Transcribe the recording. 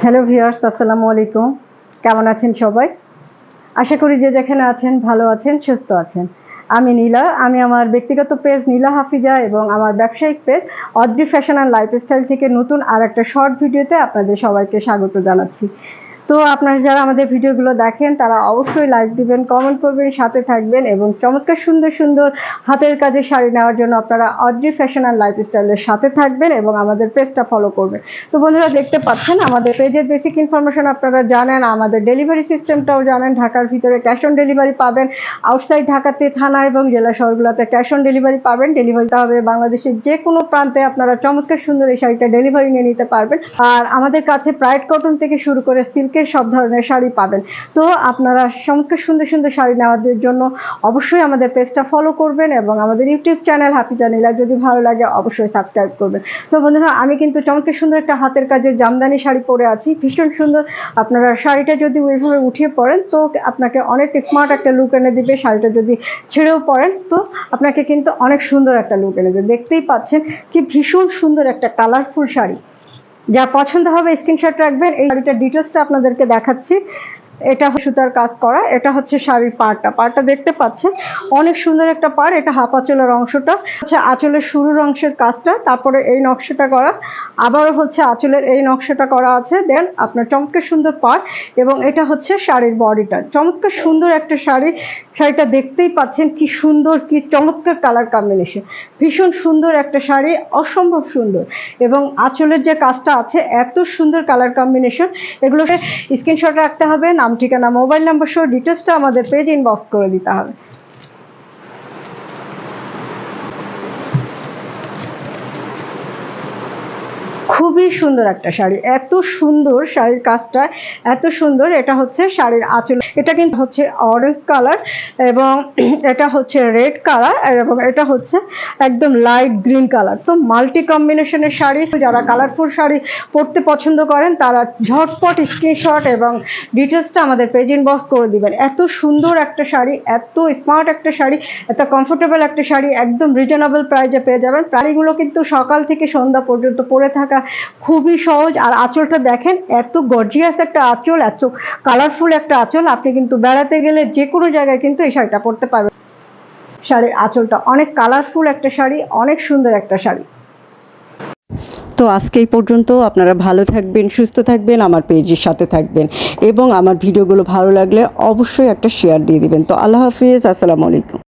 Hello viewers, আসসালামু আলাইকুম। কেমন আছেন সবাই? আশা করি যে যেখানে আছেন ভালো আছেন, সুস্থ আছেন। আমি নীলা। আমি আমার ব্যক্তিগত পেজ নীলা হাফিজা এবং আমার ব্যবসায়িক page Adri fashion and lifestyle থেকে নতুন আর একটা শর্ট ভিডিওতে আপনাদের সবাইকে স্বাগত জানাচ্ছি। তো আপনারা যারা আমাদের ভিডিওগুলো দেখেন তারা অবশ্যই লাইক দিবেন, কমেন্ট করবেন, সাথে থাকবেন এবং চমৎকার সুন্দর সুন্দর হাতের কাজের শাড়ি নেওয়ার জন্য আপনারা অদ্রি ফ্যাশন অ্যান্ড লাইফস্টাইলের সাথে থাকবেন এবং আমাদের পেজটা ফলো করবেন। তো বন্ধুরা, দেখতে পাচ্ছেন আমাদের পেজের বেসিক ইনফরমেশন আপনারা জানেন, আমাদের ডেলিভারি সিস্টেমটাও জানেন। ঢাকার ভিতরে ক্যাশ অন ডেলিভারি পাবেন, আউটসাইড ঢাকাতে থানা এবং জেলা শহরগুলোতে ক্যাশ অন ডেলিভারি পাবেন। ডেলিভারিটা হবে বাংলাদেশের যে কোনো প্রান্তে। আপনারা চমৎকার সুন্দর এই শাড়িটা ডেলিভারি নিয়ে নিতে পারবেন। আর আমাদের কাছে প্রাইড কটন থেকে শুরু করে সিল্কের সব ধরনের শাড়ি পাবেন। তো আপনারা চমৎকার সুন্দর সুন্দর শাড়ি নেওয়ার জন্য অবশ্যই আমাদের পেজটা ফলো করবেন এবং আমাদের ইউটিউব চ্যানেল হাফিজা নীলা যদি ভালো লাগে অবশ্যই সাবস্ক্রাইব করবেন। তো বন্ধুরা, আমি কিন্তু চমৎকার সুন্দর একটা হাতের কাজের জামদানি শাড়ি পরে আছি, ভীষণ সুন্দর। আপনারা শাড়িটা যদি ওইভাবে উঠিয়ে পরেন তো আপনাকে অনেক স্মার্ট একটা লুক এনে দিবে। শাড়িটা যদি ছেড়েও পরেন তো আপনাকে কিন্তু অনেক সুন্দর একটা লুক এনে দেবে। দেখতেই পাচ্ছেন কি ভীষণ সুন্দর একটা কালারফুল শাড়ি। যা পছন্দ হবে স্ক্রিনশট রাখবেন। এই শাড়িটার ডিটেলসটা আপনাদেরকে দেখাচ্ছি। এটা সুতার কাজ করা, এটা হচ্ছে শাড়ির পাড়টা দেখতে পাচ্ছেন, অনেক সুন্দর একটা পাড়। এটা হাফ আঁচলের অংশটা হচ্ছে আঁচলের শুরুর অংশের কাজটা, তারপরে এই নকশাটা করা, আবারও হচ্ছে আঁচলের এই নকশাটা করা আছে। দেন আপনার চমৎকার সুন্দর পাড় এবং এটা হচ্ছে শাড়ির বডিটা। চমৎকার সুন্দর একটা শাড়ি। শাড়িটা দেখতেই পাচ্ছেন কি সুন্দর, কি চমৎকার কালার কম্বিনেশন। ভীষণ সুন্দর একটা শাড়ি, অসম্ভব সুন্দর। এবং আঁচলের যে কাজটা আছে এত সুন্দর কালার কম্বিনেশন। এগুলোকে স্ক্রিনশট রাখতে হবে, নাম ঠিকানা মোবাইল নাম্বার সহ ডিটেলসটা আমাদের পেজ ইনবক্স করে দিতে হবে। খুবই সুন্দর একটা শাড়ি, এত সুন্দর শাড়ির কাজটা, এত সুন্দর। এটা হচ্ছে শাড়ির আঁচল, এটা কিন্তু হচ্ছে অরেঞ্জ কালার এবং এটা হচ্ছে রেড কালার এবং এটা হচ্ছে একদম লাইট গ্রিন কালার। তো মাল্টি কম্বিনেশনের শাড়ি, যারা কালারফুল শাড়ি পরতে পছন্দ করেন তারা ঝটপট স্ক্রিনশট এবং ডিটেলসটা আমাদের পেজ ইনবক্স করে দিবেন। এত সুন্দর একটা শাড়ি, এত স্মার্ট একটা শাড়ি, এত কমফোর্টেবল একটা শাড়ি, একদম রিজনেবল প্রাইসে পেয়ে যাবেন। শাড়িগুলো কিন্তু সকাল থেকে সন্ধ্যা পর্যন্ত পরে থাকা খুবই সহজ। আর আঁচলটা দেখেন, এত গর্জিয়াস একটা আঁচল, এত কালারফুল একটা আঁচল। আপনি কিন্তু বেড়াতে গেলে যে কোনো জায়গায় কিন্তু এই শাড়িটা পরতে পারবেন। শাড়ির আঁচলটা অনেক কালারফুল একটা শাড়ি, অনেক সুন্দর একটা শাড়ি। তো আজকে এই পর্যন্ত। আপনারা ভালো থাকবেন, সুস্থ থাকবেন, আমার পেজের সাথে থাকবেন এবং আমার ভিডিওগুলো ভালো লাগলে অবশ্যই একটা শেয়ার দিয়ে দিবেন। তো আল্লাহ হাফিজ, আসসালামু আলাইকুম।